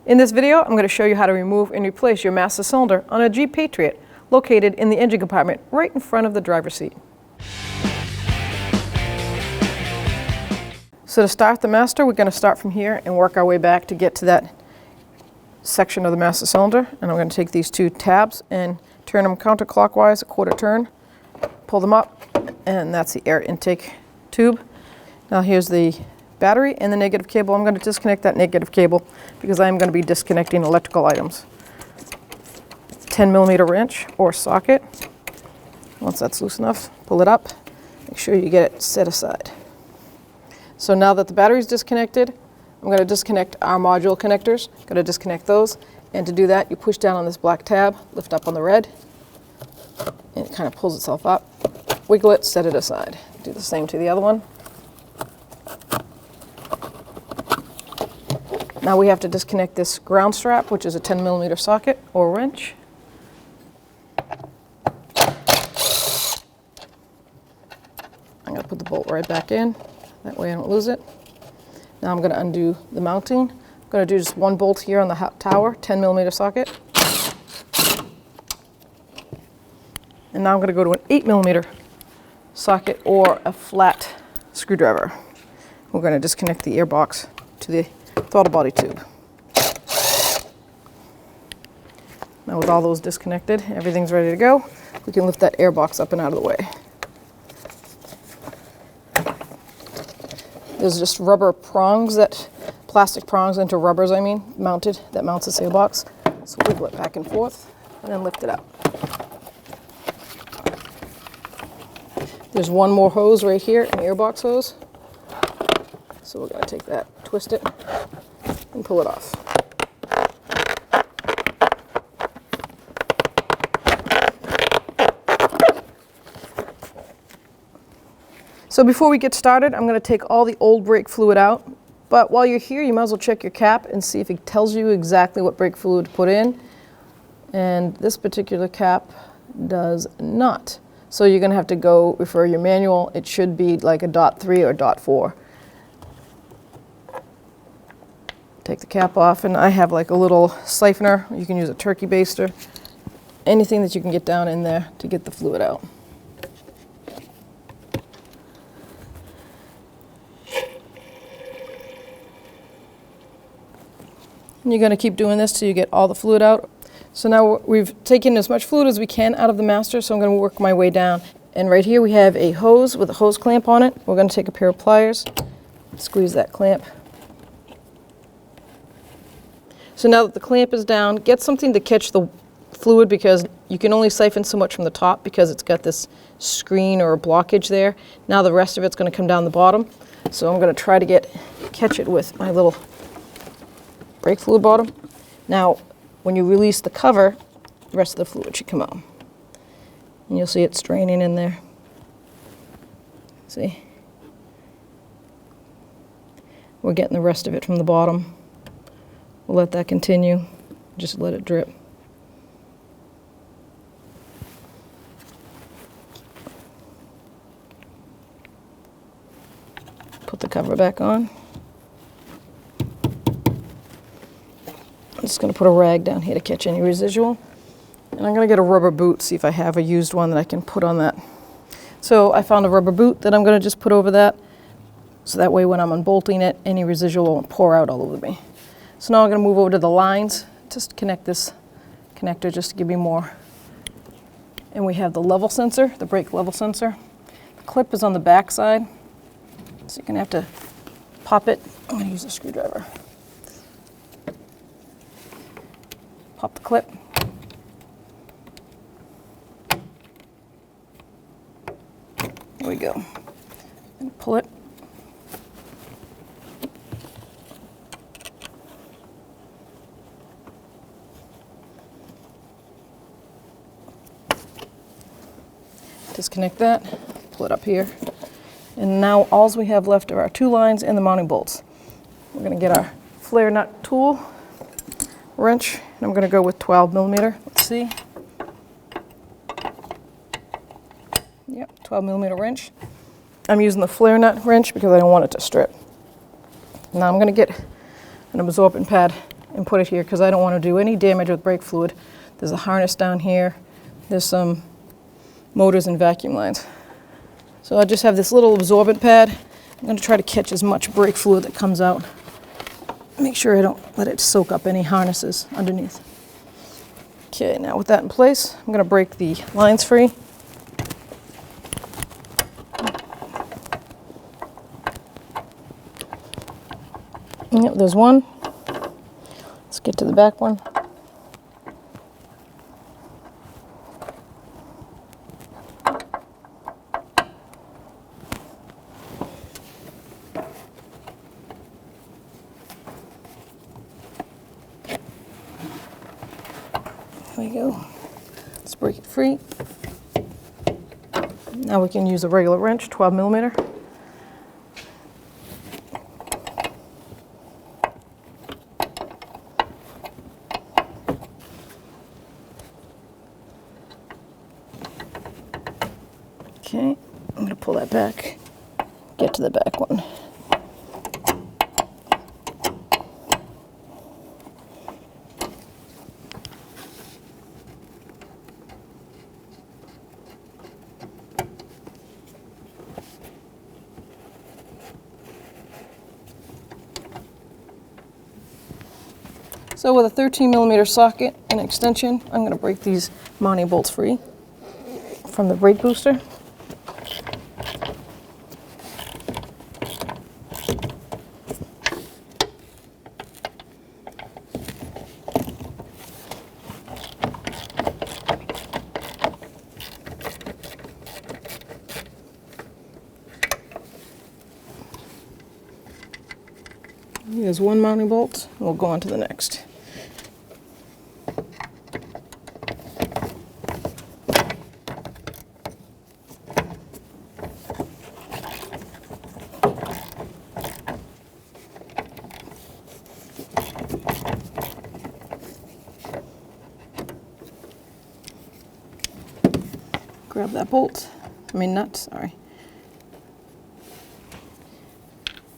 In this video, I'm going to show you how to remove and replace your master cylinder on a Jeep Patriot located in the engine compartment right in front of the driver's seat. So to start the master, we're going to start from here and work our way back to get to that section of the master cylinder. And I'm going to take these two tabs and turn them counterclockwise, a quarter turn, pull them up, and that's the air intake tube. Now here's the battery and the negative cable. I'm going to disconnect that negative cable because I'm going to be disconnecting electrical items. 10mm wrench or socket. Once that's loose enough, pull it up. Make sure you get it set aside. So now that the battery is disconnected, I'm going to disconnect our module connectors. I'm going to disconnect those. And to do that, you push down on this black tab, lift up on the red, and it kind of pulls itself up. Wiggle it, set it aside. Do the same to the other one. Now we have to disconnect this ground strap, which is a 10mm socket or wrench. I'm going to put the bolt right back in. That way I don't lose it. Now I'm going to undo the mounting. I'm going to do just one bolt here on the tower, 10mm socket. And now I'm going to go to an 8mm socket or a flat screwdriver. We're going to disconnect the airbox to the throttle body tube. Now with all those disconnected, everything's ready to go. We can lift that airbox up and out of the way. There's just rubber prongs, plastic prongs into rubbers, mounted, that mounts the airbox. So wiggle it back and forth and then lift it up. There's one more hose right here, an airbox hose. So we're going to take that, twist it, and pull it off. So before we get started, I'm going to take all the old brake fluid out. But while you're here, you might as well check your cap and see if it tells you exactly what brake fluid to put in. And this particular cap does not. So you're going to have to go refer your manual. It should be like a .3 or .4. Take the cap off, and I have like a little siphoner. You can use a turkey baster. Anything that you can get down in there to get the fluid out. And you're going to keep doing this till you get all the fluid out. So now we've taken as much fluid as we can out of the master, so I'm going to work my way down. And right here we have a hose with a hose clamp on it. We're going to take a pair of pliers, squeeze that clamp. So now that the clamp is down, get something to catch the fluid because you can only siphon so much from the top because it's got this screen or a blockage there. Now the rest of it's going to come down the bottom. So I'm going to try to catch it with my little brake fluid bottom. Now, when you release the cover, the rest of the fluid should come out. And you'll see it straining in there. See? We're getting the rest of it from the bottom. We'll let that continue. Just let it drip. Put the cover back on. I'm just going to put a rag down here to catch any residual. And I'm going to get a rubber boot, see if I have a used one that I can put on that. So I found a rubber boot that I'm going to just put over that. So that way when I'm unbolting it, any residual won't pour out all over me. So now I'm going to move over to the lines. Just connect this connector just to give me more. And we have the level sensor, the brake level sensor. The clip is on the back side. So you're going to have to pop it. I'm going to use a screwdriver. Pop the clip. There we go. And pull it. Disconnect that, pull it up here. And now all we have left are our two lines and the mounting bolts. We're going to get our flare nut tool, wrench, and I'm going to go with 12mm. Let's see. Yep, 12mm wrench. I'm using the flare nut wrench because I don't want it to strip. Now I'm going to get an absorbent pad and put it here because I don't want to do any damage with brake fluid. There's a harness down here. There's some motors and vacuum lines. So I just have this little absorbent pad. I'm going to try to catch as much brake fluid that comes out. Make sure I don't let it soak up any harnesses underneath. Okay, now with that in place, I'm going to break the lines free. Yep, there's one. Let's get to the back one. There we go. Let's break it free. Now we can use a regular wrench, 12 millimeter. Okay, I'm going to pull that back, get to the back one. So with a 13 millimeter socket and extension, I'm going to break these mounting bolts free from the brake booster. There's one mounting bolt, and we'll go on to the next. Grab that bolt, nut, sorry.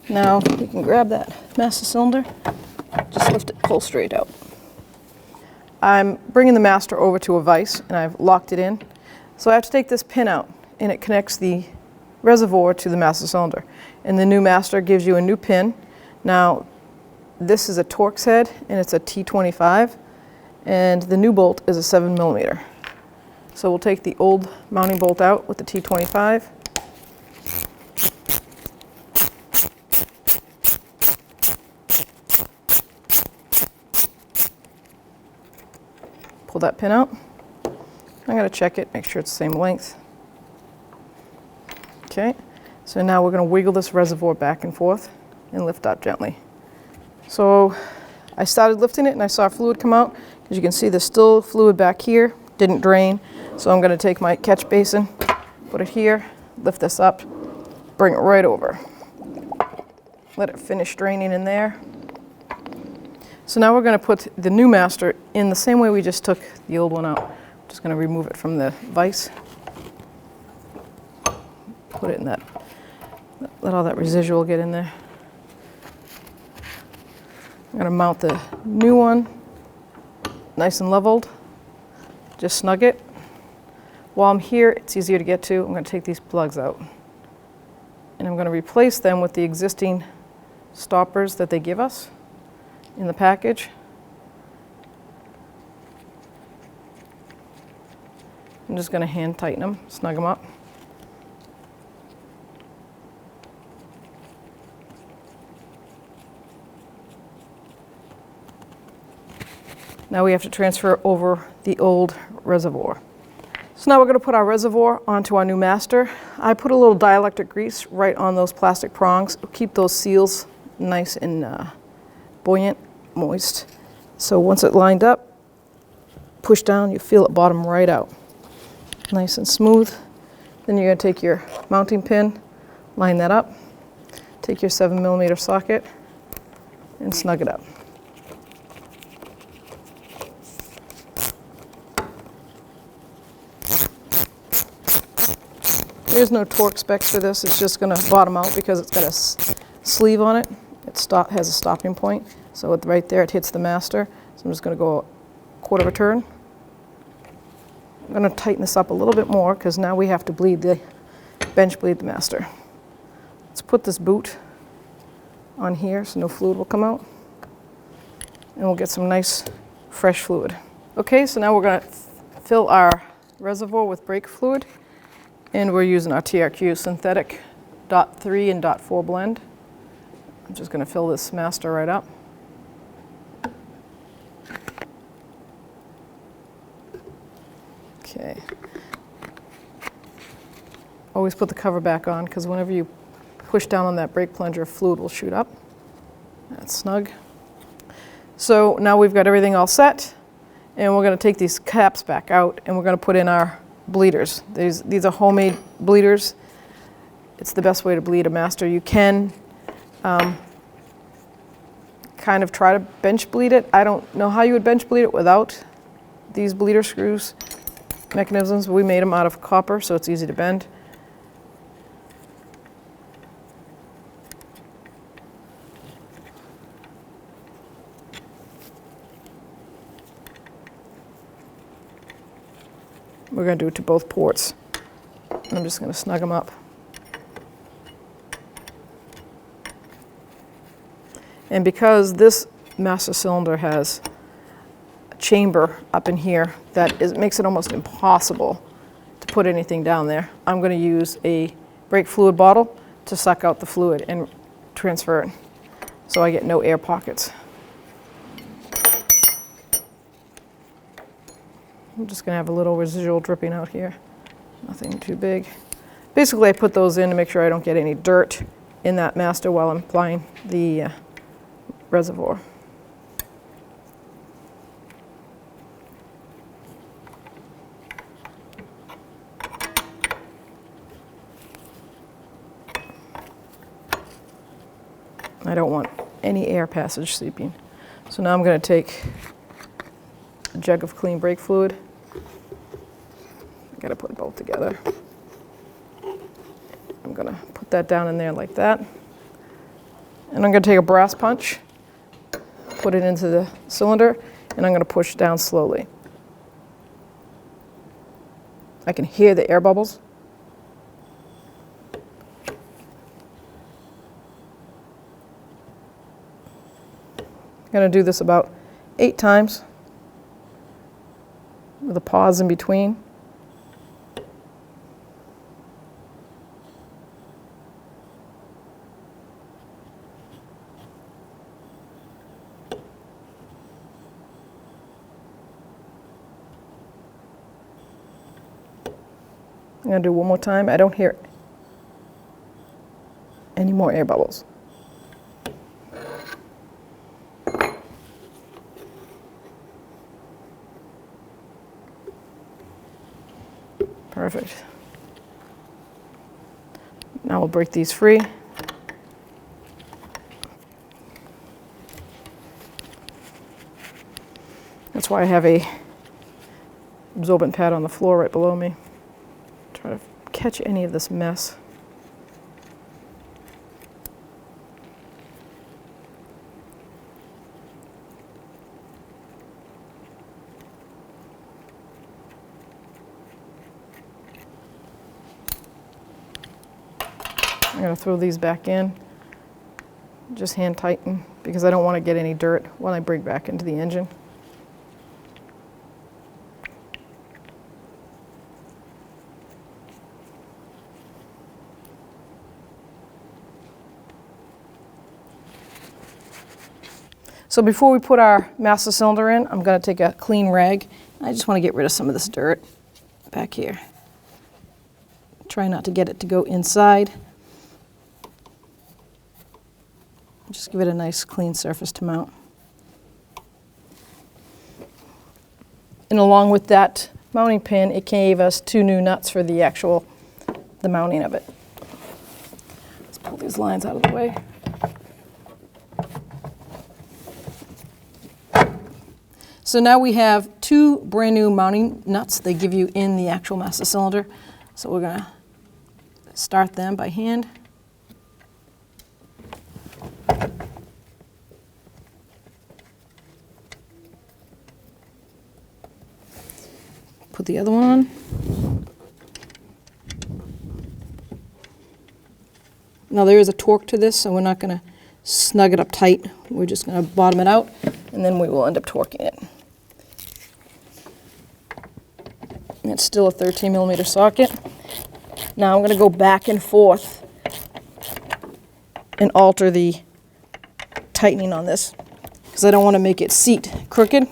Now we can grab that master cylinder, just lift it, pull straight out. I'm bringing the master over to a vise and I've locked it in. So I have to take this pin out and it connects the reservoir to the master cylinder. And the new master gives you a new pin. Now this is a Torx head and it's a T25 and the new bolt is a 7 millimeter. So we'll take the old mounting bolt out with the T25. Pull that pin out. I'm going to check it, make sure it's the same length. Okay, so now we're going to wiggle this reservoir back and forth and lift up gently. So I started lifting it and I saw fluid come out. As you can see, there's still fluid back here, didn't drain. So I'm going to take my catch basin, put it here, lift this up, bring it right over. Let it finish draining in there. So now we're going to put the new master in the same way we just took the old one out. I'm just going to remove it from the vise. Put it in that, let all that residual get in there. I'm going to mount the new one, nice and leveled. Just snug it. While I'm here, it's easier to get to. I'm going to take these plugs out. And I'm going to replace them with the existing stoppers that they give us in the package. I'm just going to hand tighten them, snug them up. Now we have to transfer over the old reservoir. So now we're going to put our reservoir onto our new master. I put a little dielectric grease right on those plastic prongs. It'll keep those seals nice and buoyant, moist. So once it lined up, push down, you feel it bottom right out. Nice and smooth. Then you're going to take your mounting pin, line that up, take your 7 millimeter socket, and snug it up. There's no torque specs for this. It's just going to bottom out because it's got a sleeve on it. has a stopping point. So right there it hits the master. So I'm just going to go a quarter of a turn. I'm going to tighten this up a little bit more because now we have to bench bleed the master. Let's put this boot on here so no fluid will come out. And we'll get some nice fresh fluid. Okay, so now we're going to fill our reservoir with brake fluid. And we're using our TRQ synthetic .3 and .4 blend. I'm just going to fill this master right up. Okay. Always put the cover back on because whenever you push down on that brake plunger, fluid will shoot up. That's snug. So now we've got everything all set, and we're going to take these caps back out and we're going to put in our bleeders. These are homemade bleeders. It's the best way to bleed a master. You can kind of try to bench bleed it. I don't know how you would bench bleed it without these bleeder screws mechanisms. We made them out of copper, so it's easy to bend. We're going to do it to both ports. I'm just going to snug them up. And because this master cylinder has a chamber up in here makes it almost impossible to put anything down there, I'm going to use a brake fluid bottle to suck out the fluid and transfer it so I get no air pockets. I'm just going to have a little residual dripping out here. Nothing too big. Basically, I put those in to make sure I don't get any dirt in that master while I'm applying the reservoir. I don't want any air passage seeping. So now I'm going to take a jug of clean brake fluid. Got to put both together. I'm going to put that down in there like that. And I'm going to take a brass punch, put it into the cylinder, and I'm going to push down slowly. I can hear the air bubbles. I'm going to do this about 8 times with a pause in between. I'm going to do one more time. I don't hear any more air bubbles. Perfect. Now we'll break these free. That's why I have a absorbent pad on the floor right below me. Try to catch any of this mess. I'm going to throw these back in, just hand tighten, because I don't want to get any dirt when I bring back into the engine. So before we put our master cylinder in, I'm going to take a clean rag. I just want to get rid of some of this dirt back here. Try not to get it to go inside. Just give it a nice clean surface to mount. And along with that mounting pin, it gave us 2 new nuts for the mounting of it. Let's pull these lines out of the way. So now we have 2 brand new mounting nuts they give you in the actual master cylinder. So we're going to start them by hand. put the other one on. Now there is a torque to this, so we're not going to snug it up tight. We're just going to bottom it out, and then we will end up torquing it. And it's still a 13 millimeter socket. Now I'm going to go back and forth and alter the tightening on this because I don't want to make it seat crooked.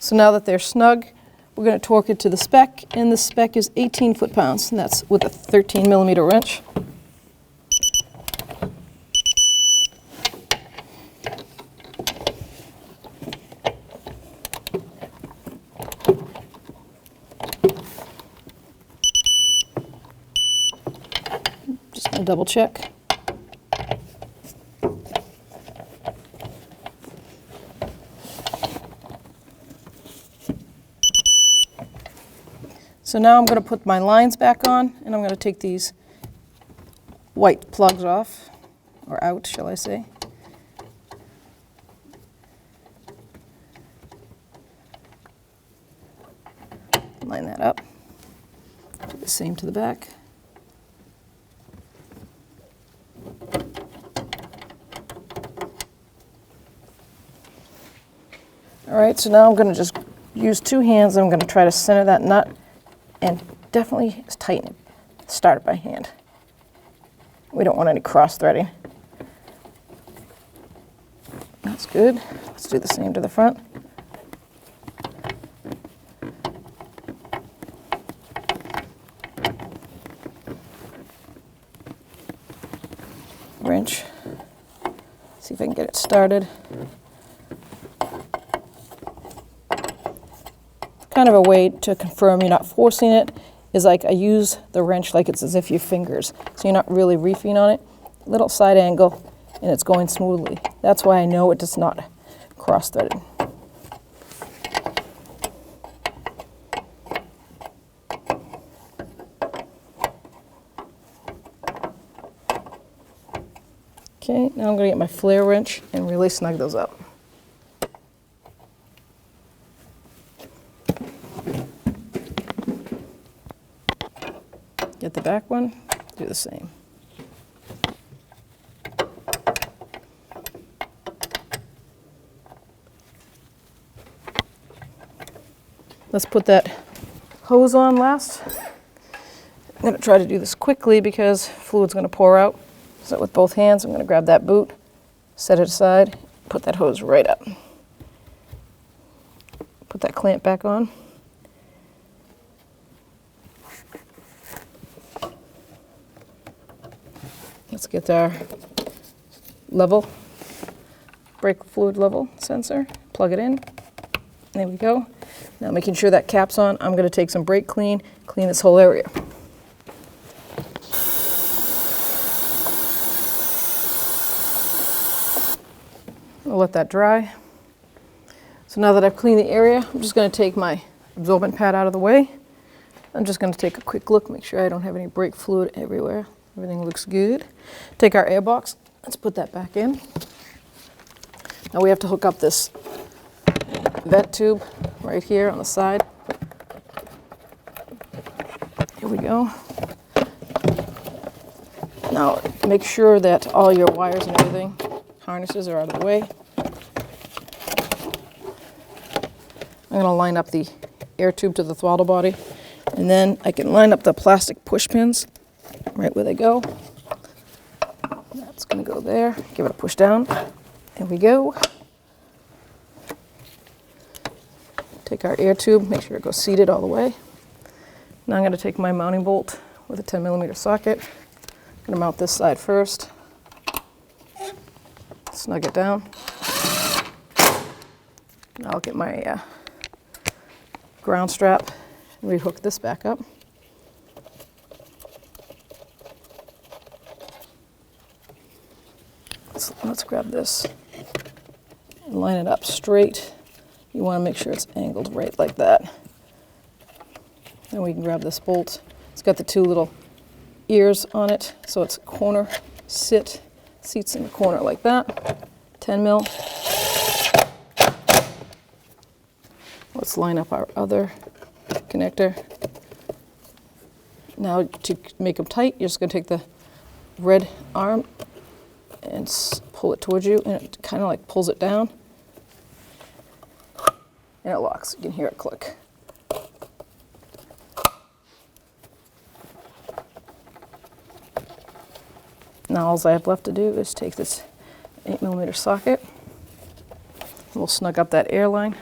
So now that they're snug, we're going to torque it to the spec, and the spec is 18 foot-pounds, and that's with a 13 millimeter wrench. Just going to double check. So now I'm going to put my lines back on, and I'm going to take these white plugs off, or out, shall I say. Line that up. Do the same to the back. All right, so now I'm going to just use two hands. I'm going to try to center that nut and definitely tighten it. Start it by hand. We don't want any cross threading. That's good. Let's do the same to the front. Wrench. See if I can get it started. Kind of a way to confirm you're not forcing it is like I use the wrench like it's as if your fingers, so you're not really reefing on it. Little side angle, and it's going smoothly. That's why I know it is not cross-threaded. Okay, now I'm going to get my flare wrench and really snug those up. Get the back one, do the same. Let's put that hose on last. I'm going to try to do this quickly because fluid's going to pour out. So with both hands, I'm going to grab that boot, set it aside, put that hose right up. Put that clamp back on. Let's get our level, brake fluid level sensor, plug it in. There we go. Now making sure that cap's on, I'm going to take some brake clean, clean this whole area. I'll let that dry. So now that I've cleaned the area, I'm just going to take my absorbent pad out of the way. I'm just going to take a quick look, make sure I don't have any brake fluid everywhere. Everything looks good. Take our air box. Let's put that back in. Now we have to hook up this vent tube right here on the side. Here we go. Now make sure that all your wires and everything, harnesses are out of the way. I'm going to line up the air tube to the throttle body, and then I can line up the plastic push pins right where they go. That's going to go there. Give it a push down. There we go. Take our air tube, make sure it goes seated all the way. Now I'm going to take my mounting bolt with a 10 millimeter socket. I'm going to mount this side first. Snug it down. Now I'll get my ground strap and rehook this back up. Let's grab this and line it up straight. You want to make sure it's angled right like that. Then we can grab this bolt. It's got the two little ears on it, so it's corner seats in the corner like that. 10 mil. Let's line up our other connector. Now to make them tight, you're just going to take the red arm and pull it towards you, and it kind of like pulls it down. And it locks. You can hear it click. Now all I have left to do is take this 8mm socket. We'll snug up that air line.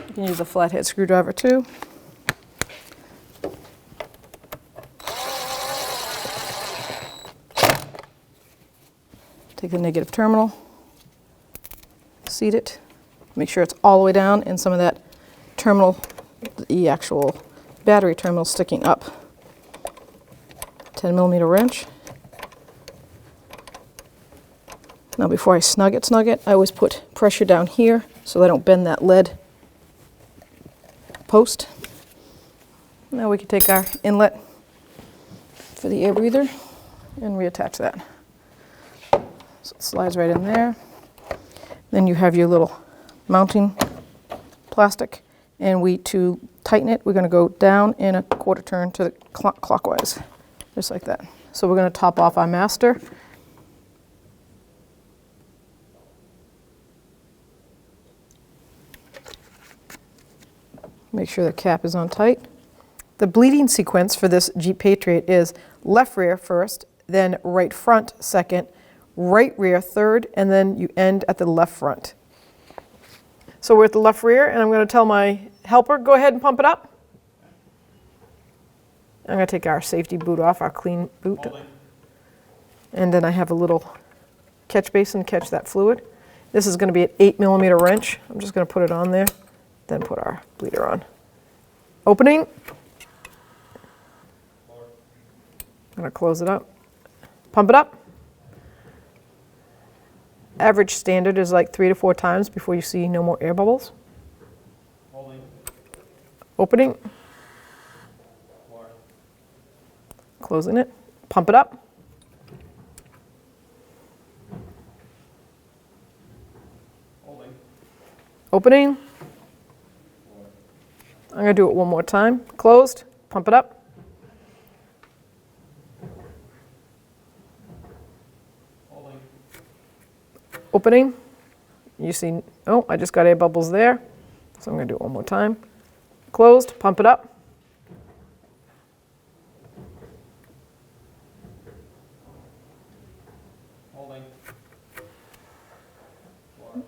You can use a flathead screwdriver too. Take the negative terminal, seat it, make sure it's all the way down and some of that terminal, the actual battery terminal sticking up. 10mm wrench. Now before I snug it, I always put pressure down here so I don't bend that lead post. Now we can take our inlet for the air breather and reattach that. So it slides right in there. Then you have your little mounting plastic, and to tighten it, we're going to go down in a quarter turn to the clockwise. Just like that. So we're going to top off our master. Make sure the cap is on tight. The bleeding sequence for this Jeep Patriot is left rear first, then right front second, right rear third, and then you end at the left front. So we're at the left rear, and I'm going to tell my helper, go ahead and pump it up. I'm going to take our safety boot off, our clean boot. And then I have a little catch basin to catch that fluid. This is going to be an 8mm wrench. I'm just going to put it on there, then put our bleeder on. Opening. I'm going to close it up. Pump it up. Average standard is like 3 to 4 times before you see no more air bubbles. Opening. Closing it. Pump it up. Opening. I'm going to do it one more time. Closed. Pump it up. Opening. You see, oh, I just got air bubbles there. So I'm going to do it one more time. Closed. Pump it up.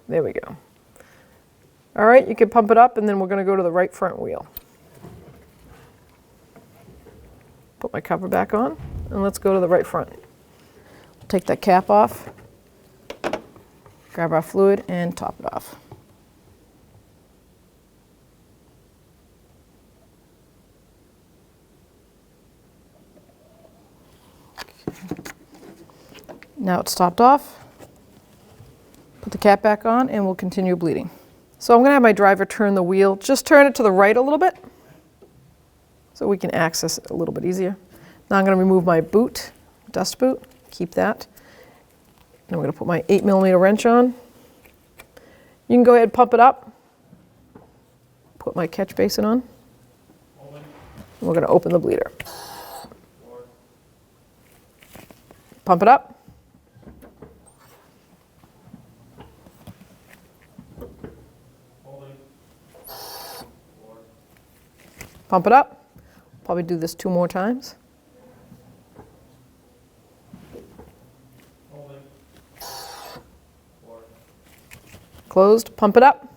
There we go. All right, you can pump it up, and then we're going to go to the right front wheel. Put my cover back on, and let's go to the right front. Take that cap off, grab our fluid, and top it off. Now it's topped off. Put the cap back on, and we'll continue bleeding. So I'm going to have my driver turn the wheel. Just turn it to the right a little bit so we can access it a little bit easier. Now I'm going to remove my boot, dust boot, keep that. And I'm going to put my 8mm wrench on. You can go ahead and pump it up. Put my catch basin on. And we're going to open the bleeder. Pump it up. Pump it up. Probably do this 2 more times. Closed. Pump it up.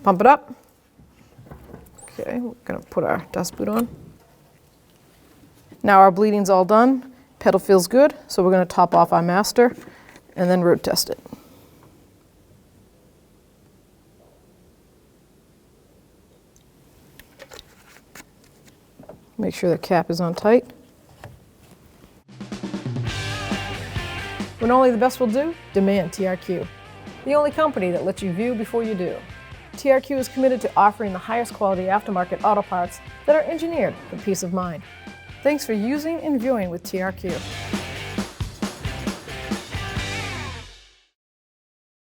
Pump it up. Okay, we're going to put our dust boot on. Now our bleeding's all done. Pedal feels good, so we're going to top off our master and then road test it. Make sure the cap is on tight. When only the best will do, demand TRQ. The only company that lets you view before you do. TRQ is committed to offering the highest quality aftermarket auto parts that are engineered for peace of mind. Thanks for using and viewing with TRQ.